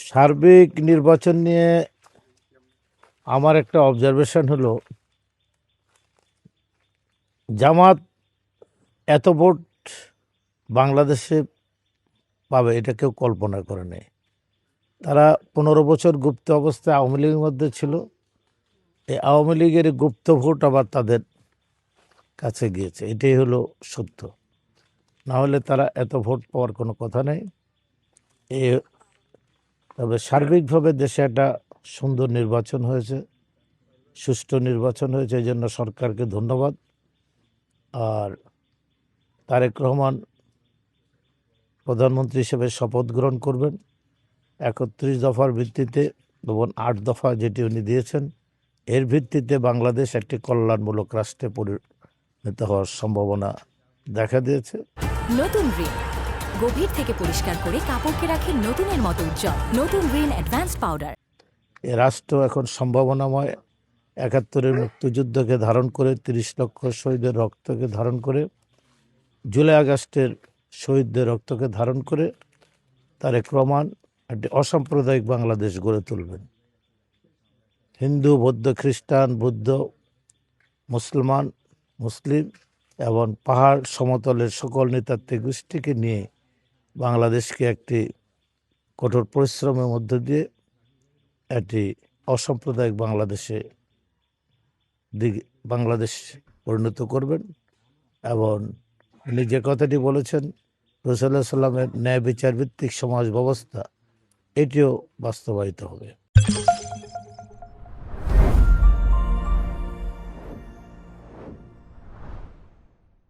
সার্বিক নির্বাচন নিয়ে আমার একটা অবজারভেশন হলো, জামাত এত ভোট বাংলাদেশে পাবে এটা কেউ কল্পনা করে নেই। তারা 15 বছর গুপ্ত অবস্থায় আওয়ামী লীগের মধ্যে ছিল। এই আওয়ামী লীগের গুপ্ত ভোট আবার তাদের কাছে গিয়েছে, এটাই হলো সত্য। না হলে তারা এত ভোট পাওয়ার কোনো কথা নেই। এ তবে সার্বিকভাবে দেশে একটা সুন্দর নির্বাচন হয়েছে, সুষ্ঠু নির্বাচন হয়েছে, এই জন্য সরকারকে ধন্যবাদ। আর তারেক রহমান প্রধানমন্ত্রী হিসেবে শপথ গ্রহণ করবেন 31 দফার ভিত্তিতে এবং 8 দফা যেটি উনি দিয়েছেন, এর ভিত্তিতে বাংলাদেশ একটি কল্যাণমূলক রাষ্ট্রে পরিণত হওয়ার সম্ভাবনা দেখা দিয়েছে। নতুন রিন গভীর থেকে পরিষ্কার করে কাপড়কে রাখে নতুনের মতো উজ্জ্বল। নতুন রিন অ্যাডভান্সড পাউডার। এ রাষ্ট্র এখন সম্ভাবনাময়। 71-এর মুক্তিযুদ্ধকে ধারণ করে, 30 লক্ষ শহীদের রক্তকে ধারণ করে, জুলাই আগস্টের শহীদদের রক্তকে ধারণ করে তারেক রহমান একটি অসাম্প্রদায়িক বাংলাদেশ গড়ে তুলবেন। হিন্দু, বৌদ্ধ, খ্রিস্টান, বুদ্ধ, মুসলমান, মুসলিম এবং পাহাড় সমতলের সকল নৃতাত্ত্বিক গোষ্ঠীকে নিয়ে বাংলাদেশকে একটি কঠোর পরিশ্রমের মধ্য দিয়ে একটি অসাম্প্রদায়িক বাংলাদেশ পরিণত করবেন। এবং উনি যে কথাটি বলেছেন, রাসূলুল্লাহ সাল্লামের ন্যায় বিচার ভিত্তিক সমাজ ব্যবস্থা, এটিও বাস্তবায়িত হবে।